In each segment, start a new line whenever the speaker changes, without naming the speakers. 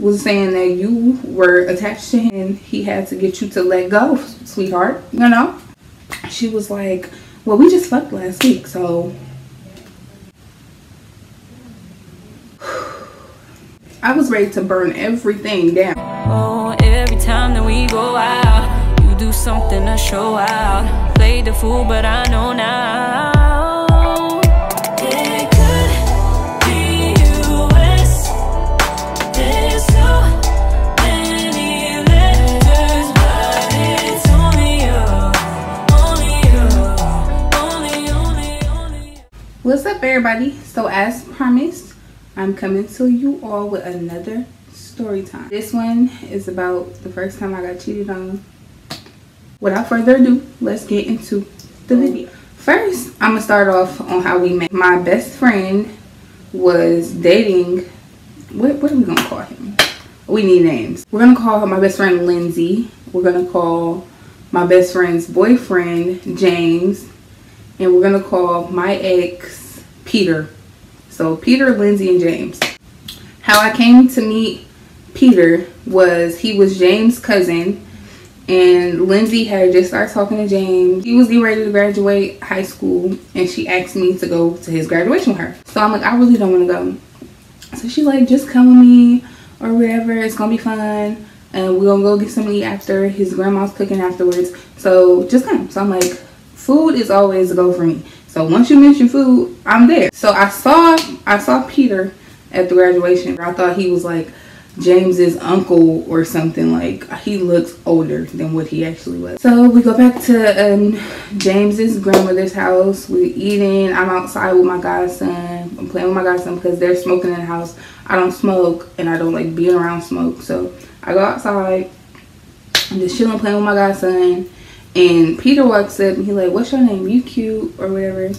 was saying that you were attached to him and he had to get you to let go, sweetheart, you know? She was like, well, we just fucked last week, so. I was ready to burn everything down.
Oh, every time that we go out, you do something to show out. Played the fool, but I know now. It could be US. There's so many letters, but it's only you, only you.
What's up, everybody? So as promised, I'm coming to you all with another story time. This one is about the first time I got cheated on. Without further ado, let's get into the video. First, I'm gonna start off on how we met. My best friend was dating, what are we gonna call him? We need names. We're gonna call my best friend Lindsay. We're gonna call my best friend's boyfriend James. And we're gonna call my ex Peter. So Peter, Lindsay, and James. How I came to meet Peter was he was James' cousin, and Lindsay had just started talking to James. He was getting ready to graduate high school, and she asked me to go to his graduation with her. So I'm like, I really don't want to go. So she's like, just come with me or whatever. It's gonna be fun, and we're gonna go get something to eat after. His grandma's cooking afterwards. So just come. So I'm like, food is always a go for me. So once you mention food, I'm there. So I saw Peter at the graduation. I thought he was like James's uncle or something. Like, he looks older than what he actually was. So we go back to James's grandmother's house. We're eating. I'm outside with my godson. I'm playing with my godson because they're smoking in the house. I don't smoke and I don't like being around smoke. So I go outside. I'm just chilling, playing with my godson. And Peter walks up and he's like, what's your name? You cute or whatever.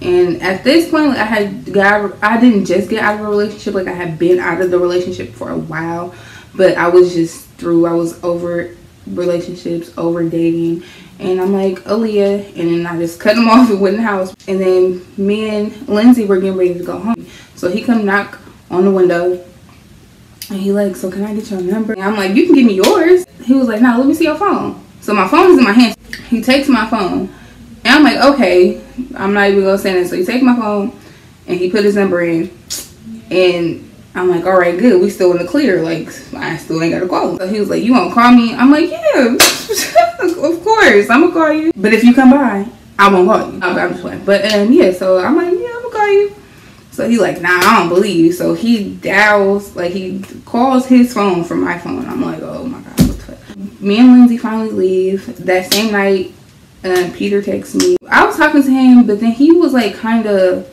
And at this point, like, I didn't just get out of a relationship. Like, I had been out of the relationship for a while. But I was just through. I was over relationships, over dating. And I'm like, Aaliyah. And then I just cut him off and went in the house. And then me and Lindsay were getting ready to go home. So he come knock on the window. And he like, so can I get your number? And I'm like, you can give me yours. He was like, no, let me see your phone. So my phone is in my hand. He takes my phone. And I'm like, okay, I'm not even going to say that. So he takes my phone and he put his number in. And I'm like, all right, good. We still in the clear. Like, I still ain't got to call him. So he was like, you won't call me? I'm like, yeah, of course. I'm going to call you. But if you come by, I won't call you. I'm just playing. But yeah, so I'm like, yeah, I'm going to call you. So he's like, nah, I don't believe you. So he dials, like, he calls his phone from my phone. I'm like, oh my God. Me and Lindsay finally leave. That same night, Peter texts me. I was talking to him, but then he was like kind of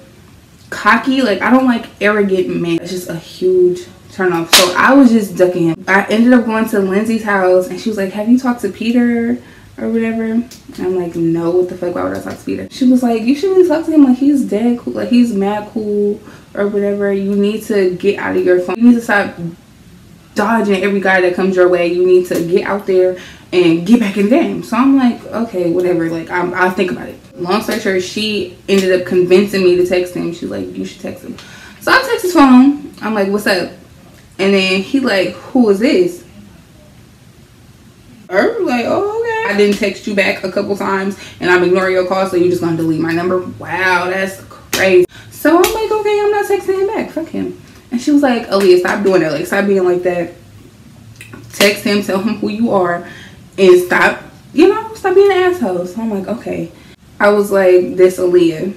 cocky. Like, I don't like arrogant men. It's just a huge turn off. So I was just ducking him. I ended up going to Lindsay's house and she was like, have you talked to Peter or whatever? And I'm like, no, what the fuck, why would I talk to Peter? She was like, you shouldn't talk to him. Like, he's dead cool. Like, he's mad cool or whatever. You need to get out of your phone. You need to stop dodging every guy that comes your way. You need to get out there and get back in the game. So I'm like, okay, whatever. Like, I'll think about it. Long story short, she ended up convincing me to text him. She's like, you should text him. So I text his phone. I'm like, what's up? And then he like, who is this? I'm like, oh, okay. I didn't text you back a couple times and I'm ignoring your call, so you're just gonna delete my number? Wow, that's crazy. So I'm like, okay, I'm not texting him back. Fuck him. And she was like, Aaliyah, stop doing that. Like, stop being like that. Text him, tell him who you are, and stop, you know, stop being an asshole. So I'm like, okay. I was like, this Aaliyah.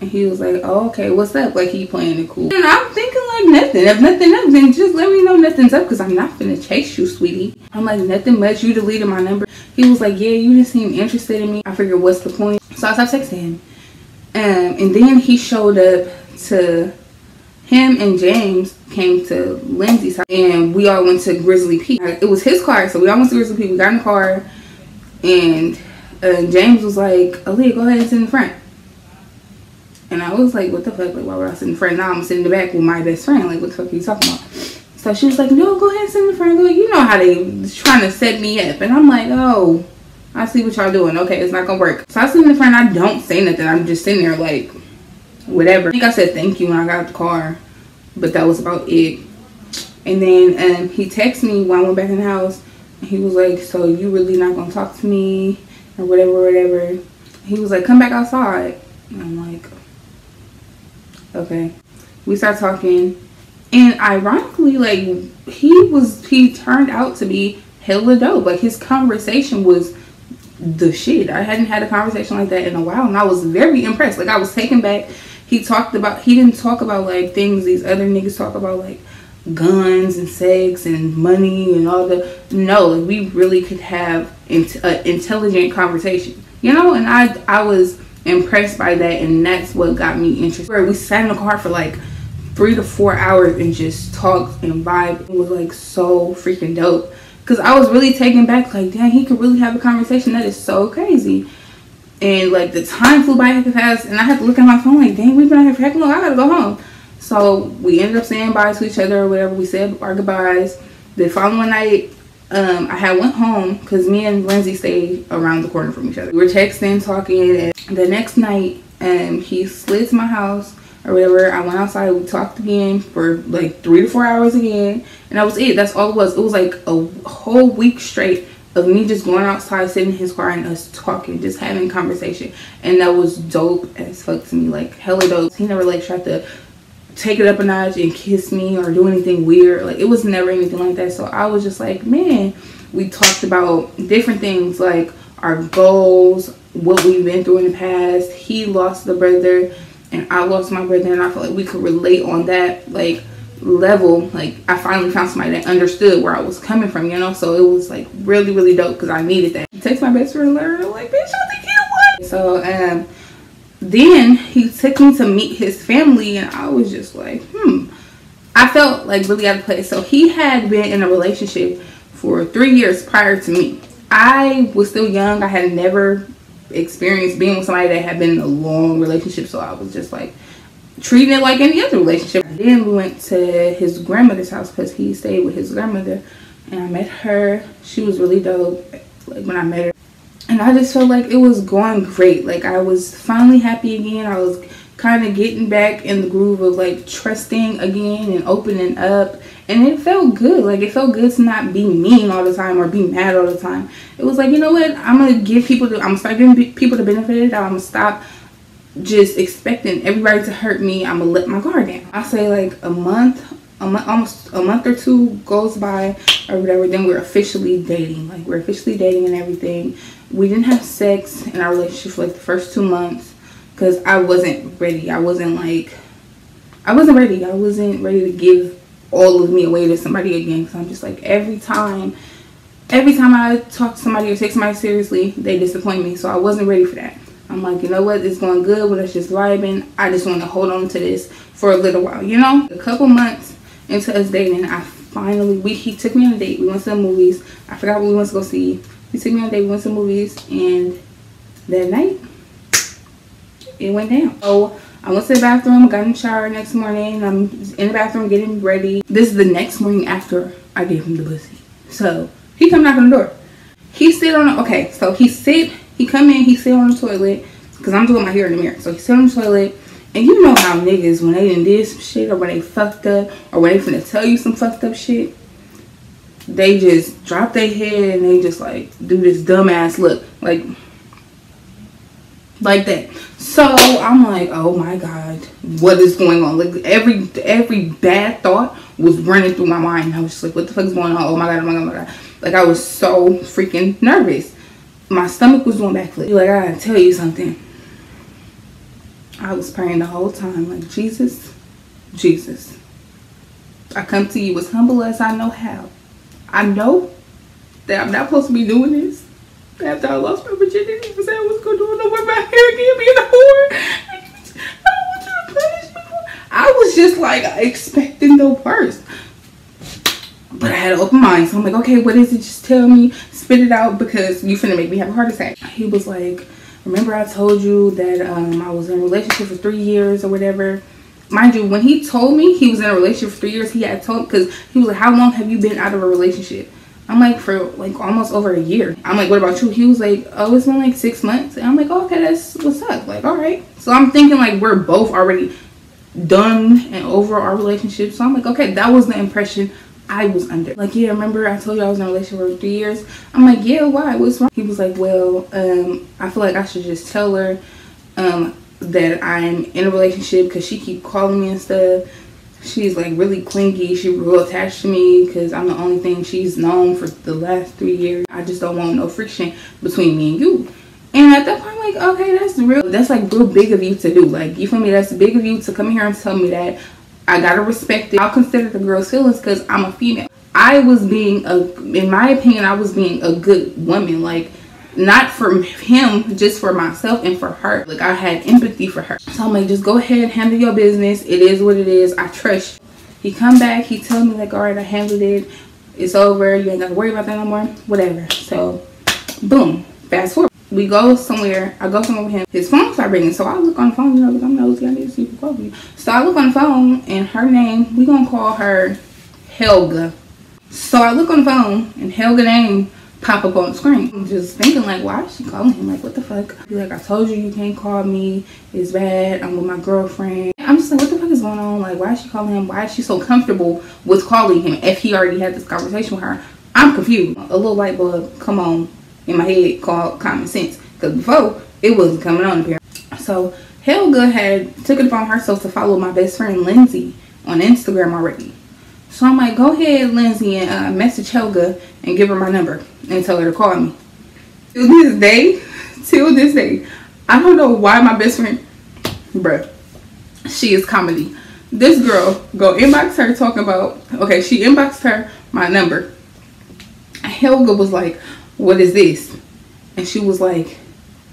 And he was like, oh, okay, what's up? Like, he playing it cool. And I'm thinking like nothing. If nothing up, then just let me know nothing's up, because I'm not finna chase you, sweetie. I'm like, nothing much. You deleted my number. He was like, yeah, you didn't seem interested in me. I figured, what's the point? So I stopped texting him. And then he showed up to... Him and James came to Lindsay's house and we all went to Grizzly Peak. It was his car, so we all went to Grizzly Peak. We got in the car and James was like, Aaliyah, go ahead and sit in the front. And I was like, what the fuck? Like, why would I sit in the front? Now I'm sitting in the back with my best friend. Like, what the fuck are you talking about? So she was like, no, go ahead and sit in the front. Like, you know how they trying to set me up. And I'm like, oh, I see what y'all doing. Okay, it's not gonna work. So I sit in the front. I don't say nothing. I'm just sitting there like, whatever. I think I said thank you when I got out the car, but that was about it. And then he texted me when I went back in the house. And he was like, so you really not gonna talk to me or whatever. He was like, come back outside. And I'm like, okay. We start talking, and ironically, like, he turned out to be hella dope. Like, his conversation was the shit. I hadn't had a conversation like that in a while, and I was very impressed. Like, I was taken back. He didn't talk about like things these other niggas talk about, like guns and sex and money and all the. No, like, we really could have an intelligent conversation, you know. And I was impressed by that, and that's what got me interested. Where we sat in the car for like 3 to 4 hours and just talked and vibed. It was like so freaking dope, because I was really taken back, like, damn, he could really have a conversation. That is so crazy. And like, the time flew by hecka fast, and I had to look at my phone like, dang, we've been out here for hecka long, I gotta go home. So we ended up saying bye to each other or whatever. We said our goodbyes. The following night, I had went home because me and Lindsay stayed around the corner from each other. We were texting, talking, and the next night, he slid to my house or whatever. I went outside, we talked again for like 3 to 4 hours again, and that was it. That's all it was. It was like a whole week straight of me just going outside, sitting in his car, and us talking, just having conversation. And that was dope as fuck to me, like hella dope. He never like tried to take it up a notch and kiss me or do anything weird. Like, it was never anything like that. So I was just like, man, we talked about different things, like our goals, what we've been through in the past. He lost a brother and I lost my brother, and I felt like we could relate on that like level. Like, I finally found somebody that understood where I was coming from, you know. So it was like really, really dope, because I needed that. He texted my best friend and letter, I'm like, bitch, I think you what? So then he took me to meet his family, and I was just like, I felt like really out of place. So he had been in a relationship for 3 years prior to me. I was still young. I had never experienced being with somebody that had been in a long relationship, so I was just like treating it like any other relationship. Then we went to his grandmother's house, because he stayed with his grandmother, and I met her. She was really dope, like, when I met her, and I just felt like it was going great. Like, I was finally happy again. I was kind of getting back in the groove of like trusting again and opening up, and it felt good. Like, it felt good to not be mean all the time or be mad all the time. It was like, you know what, I'm gonna start giving people the benefit of the doubt. I'm gonna stop just expecting everybody to hurt me. I'm gonna let my guard down. I say like almost a month or 2 goes by or whatever, then we're officially dating. Like, we're officially dating and everything. We didn't have sex in our relationship for like the first 2 months, because I wasn't ready. I wasn't ready. I wasn't ready to give all of me away to somebody again, because I'm just like, every time I talk to somebody or take somebody seriously, they disappoint me. So I wasn't ready for that. I'm like, you know what, it's going good, but it's just vibing. I just want to hold on to this for a little while, you know. A couple months into us dating, he took me on a date. We went to the movies. I forgot what we went to go see. He took me on a date. We went to the movies, and that night it went down. So I went to the bathroom, got in the shower next morning. I'm in the bathroom getting ready. This is the next morning after I gave him the pussy. So he come knock on the door. He sit on the, okay, so he come in, he sit on the toilet, because I'm doing my hair in the mirror. So he sit on the toilet, and you know how niggas, when they done did some shit, or when they fucked up, or when they finna tell you some fucked up shit, they just drop their head and they just like do this dumbass look, like that. So I'm like, oh my god, what is going on? Like, every bad thought was running through my mind. I was just like, what the fuck is going on? Oh my god, oh my god, oh my god. Like, I was so freaking nervous. My stomach was doing backflips. Like, I gotta tell you something. I was praying the whole time, like, Jesus, I come to you as humble as I know how. I know that I'm not supposed to be doing this. After I lost my virginity, I said I was going to do it over my hair again, being a whore. I don't want you to punish me. I was just like expecting the worst. But I had an open mind, so I'm like, okay, what is it? Just tell me, spit it out, because you finna make me have a heart attack. He was like, remember I told you that I was in a relationship for 3 years or whatever. Mind you, when he told me he was in a relationship for 3 years, he had told, because he was like, how long have you been out of a relationship? I'm like, for like almost over a year. I'm like, what about you? He was like, oh, it's been like 6 months. And I'm like, oh, okay, that's what's up. Like, all right. So I'm thinking like we're both already done and over our relationship. So I'm like, okay, that was the impression I was under. Like, yeah, remember I told you I was in a relationship for 3 years? I'm like, yeah, why? What's wrong? He was like, well, I feel like I should just tell her that I'm in a relationship because she keep calling me and stuff. She's like really clingy. She real attached to me because I'm the only thing she's known for the last 3 years. I just don't want no friction between me and you. And at that point, I'm like, okay, that's like real big of you to do. Like, you feel me? That's big of you to come here and tell me that. I gotta respect it. I'll consider the girl's feelings because I'm a female. I was being in my opinion, I was being a good woman. Like, not for him, just for myself and for her. Like, I had empathy for her. So I'm like, just go ahead and handle your business. It is what it is. I trust you. He come back, he tell me like, all right, I handled it. It's over. You ain't gotta worry about that no more. Whatever. So, boom. Fast forward. We go somewhere. I go somewhere with him. His phone started ringing. So I look on the phone, you know, because I'm nosy. I need to see who called me. So I look on the phone, and her name, we gonna call her Helga. So I look on the phone, and Helga name pop up on the screen. I'm just thinking like, why is she calling him? Like, what the fuck? Be like, I told you you can't call me. It's bad. I'm with my girlfriend. I'm just like, what the fuck is going on? Like, why is she calling him? Why is she so comfortable with calling him if he already had this conversation with her? I'm confused. A little light bulb come on in my head called common sense, because before it wasn't coming on here. So Helga had took it upon herself to follow my best friend Lindsay on Instagram already. So I'm like, go ahead, Lindsay, and message Helga and give her my number and tell her to call me. Till this day, I don't know why my best friend, bruh, she is comedy. This girl go inbox her talking about, okay, she inboxed her my number. Helga was like, what is this? And she was like,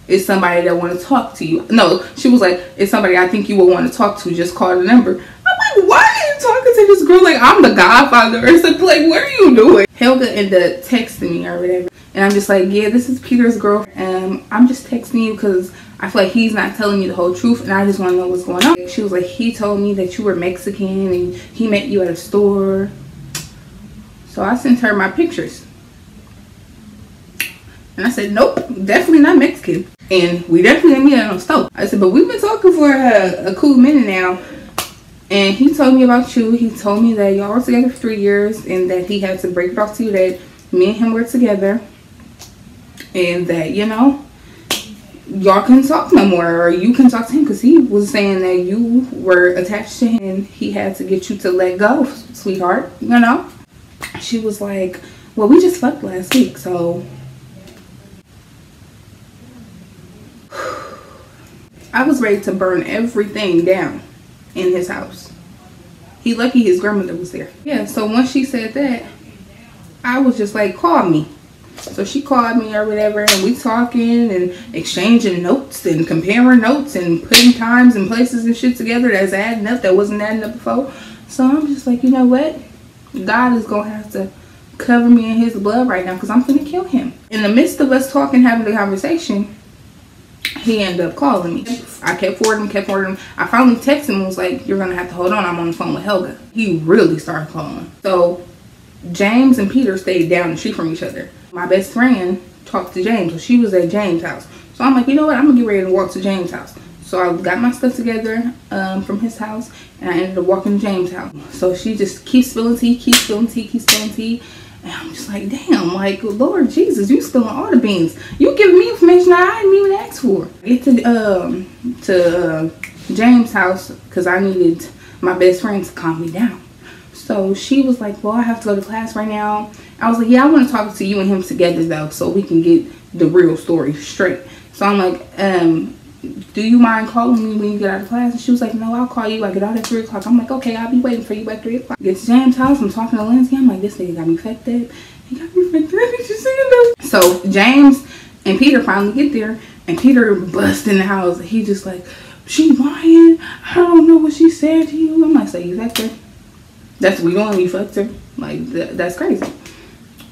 it's somebody that want to talk to you. No, she was like, it's somebody I think you would want to talk to. Just call the number. I'm like, why are you talking to this girl like I'm the godfather or something? Like, what are you doing? Helga ended up texting me or whatever. And I'm just like, yeah, this is Peter's girlfriend. I'm just texting you because I feel like he's not telling you the whole truth. And I just want to know what's going on. She was like, he told me that you were Mexican and he met you at a store. So I sent her my pictures. And I said, nope, definitely not Mexican. And we definitely didn't meet at no store. I said, but we've been talking for a cool minute now. And he told me about you. He told me that y'all were together for 3 years and that he had to break it off to you that me and him were together. And that, you know, y'all couldn't talk no more. Or you couldn't talk to him because he was saying that you were attached to him. And he had to get you to let go, sweetheart, you know. She was like, well, we just fucked last week, so... I was ready to burn everything down in his house. He lucky his grandmother was there. Yeah, so once she said that, I was just like, call me. So she called me or whatever, and we talking and exchanging notes and comparing notes and putting times and places and shit together that's adding up that wasn't adding up before. So I'm just like, you know what? God is going to have to cover me in his blood right now because I'm going to kill him. In the midst of us talking, having the conversation, he ended up calling me. I kept forwarding him. I finally texted him and was like, you're going to have to hold on. I'm on the phone with Helga. He really started calling. So James and Peter stayed down the street from each other. My best friend talked to James. So she was at James' house. So I'm like, you know what? I'm going to get ready to walk to James' house. So I got my stuff together from his house. And I ended up walking to James' house. So she just keeps spilling tea. And I'm just like, damn, like, Lord Jesus, you spilling all the beans. You giving me information I didn't even ask for. I get to James' house because I needed my best friend to calm me down. So she was like, well, I have to go to class right now. I was like, yeah, I want to talk to you and him together, though, so we can get the real story straight. So I'm like, do you mind calling me when you get out of class? And she was like, no, I'll call you. I get out at 3 o'clock. I'm like, okay, I'll be waiting for you at 3 o'clock. Get to James' house. I'm talking to Lindsay. I'm like, this nigga got me fucked up. He got me fucked up. Did you see it? So James and Peter finally get there. And Peter busts in the house. He just like, she lying. I don't know what she said to you. I'm like, so you fucked her? That's what we doing. You fucked her? Like, that's crazy.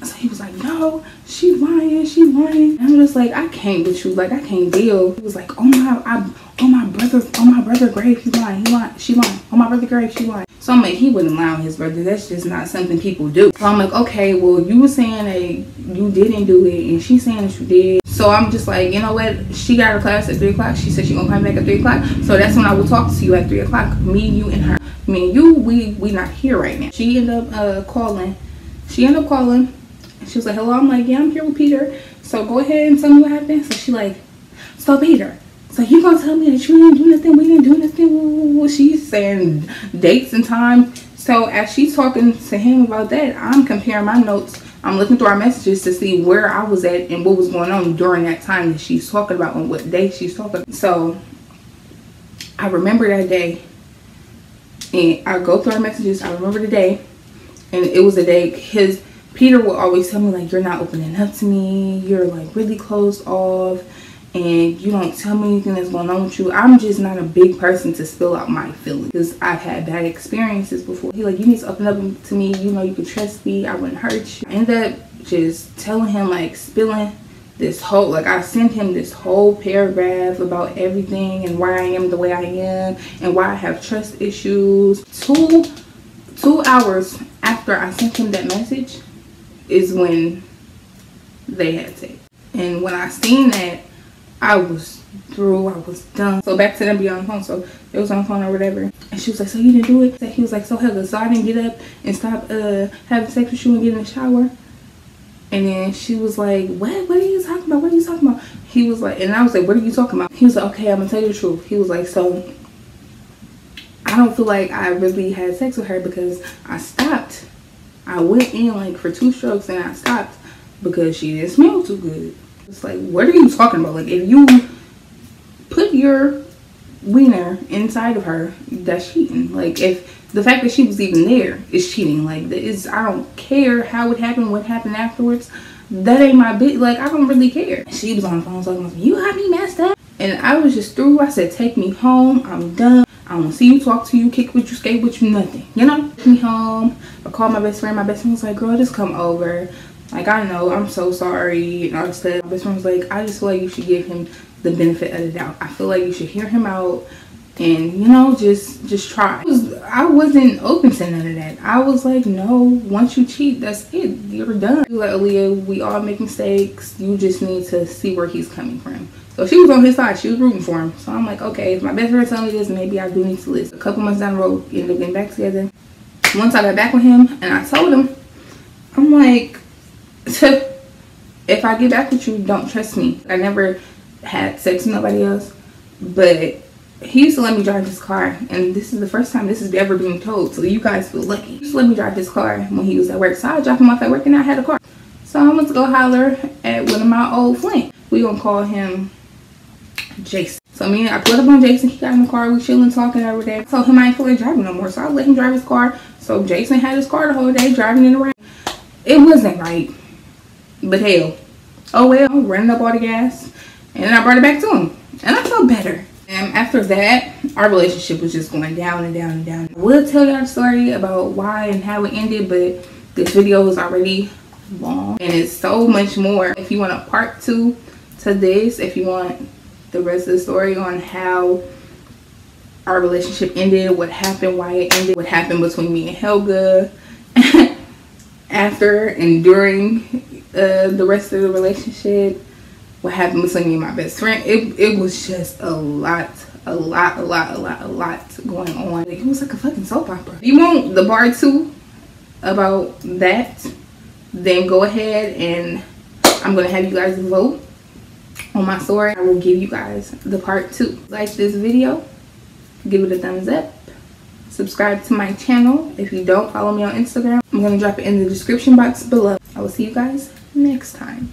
So he was like, no, she lying. And I'm just like, I can't with you. Like, I can't deal. He was like, on my brother grave, she lying. On my brother grave, she lying. So I'm like, he wouldn't lie on his brother. That's just not something people do. So I'm like, okay, well, you were saying that you didn't do it, and she's saying that you did. So I'm just like, you know what? She got her class at 3 o'clock. She said she gonna come back at 3 o'clock. So that's when I will talk to you at 3 o'clock. Me, you, and her. me and you, we not here right now. She ended up calling. She ended up calling. And she was like, hello. I'm like, yeah, I'm here with Peter. So go ahead and tell me what happened. So she like, so Peter, so you gonna tell me that you didn't do nothing? We didn't do nothing? She's saying dates and time. So as she's talking to him about that, I'm comparing my notes. I'm looking through our messages to see where I was at and what was going on during that time that she's talking about and what day she's talking about. So I remember that day, and I go through our messages. I remember the day, and it was a day Peter would always tell me, like, you're not opening up to me, you're like really closed off, and you don't tell me anything that's going on with you. I'm just not a big person to spill out my feelings because I've had bad experiences before. He like, you need to open up to me, you know, you can trust me, I wouldn't hurt you. I ended up just telling him, like, spilling this whole, like, I sent him this whole paragraph about everything and why I am the way I am and why I have trust issues. Two hours after I sent him that message is when they had sex. And when I seen that, I was through, I was done. So back to them being on the phone. So it was on the phone or whatever. And she was like, so you didn't do it? He was like, so Heather, so I didn't get up and stop having sex with you and get in the shower? And then she was like, what are you talking about? What are you talking about? He was like, and I was like, what are you talking about? He was like, okay, I'm gonna tell you the truth. He was like, so I don't feel like I really had sex with her because I stopped. I went in like for 2 strokes and I stopped because she didn't smell too good. It's like, what are you talking about? Like, if you put your wiener inside of her, that's cheating. Like, if the fact that she was even there is cheating. Like, I don't care how it happened, what happened afterwards. That ain't my bitch. Like, I don't really care. She was on the phone talking about, you had me messed up. And I was just through. I said, take me home. I'm done. I don't want to see you, talk to you, kick with you, skate with you, nothing. You know? Take me home. I called my best friend. My best friend was like, girl, just come over. Like, I know, I'm so sorry. And all this stuff. My best friend was like, I just feel like you should give him the benefit of the doubt. I feel like you should hear him out and, you know, just try. I wasn't open to none of that. I was like, no, once you cheat, that's it. You're done. Like, Aaliyah, we all make mistakes. You just need to see where he's coming from. So she was on his side. She was rooting for him. So I'm like, okay, if my best friend telling me this, maybe I do need to listen. A couple months down the road, we ended up getting back together. Once I got back with him and I told him, I'm like, if I get back with you, don't trust me. I never had sex with nobody else, but he used to let me drive his car, and this is the first time this is ever being told, so you guys feel lucky. He used to let me drive his car when he was at work, so I dropped him off at work and I had a car. So I went to go holler at one of my old friends. We gonna call him Jason. So I pulled up on Jason. He got in the car. We chilling, talking over there. I told him I ain't feel like driving no more, so I let him drive his car. So Jason had his car the whole day, driving in the rain. It wasn't right, but hell, oh well. I'm running up all the gas, and then I brought it back to him, and I felt better. And after that, our relationship was just going down and down and down. I will tell y'all the story about why and how it ended, but this video is already long, and it's so much more. If you want a part 2 to this, if you want the rest of the story on how our relationship ended, what happened, why it ended, what happened between me and Helga after and during the rest of the relationship, what happened between me and my best friend, it was just a lot going on. Like, it was like a fucking soap opera. If you want the part 2 about that, then go ahead and I'm gonna have you guys vote on my story. I will give you guys the part 2. Like this video, give it a thumbs up, subscribe to my channel. If you don't follow me on Instagram, I'm gonna drop it in the description box below. I will see you guys next time.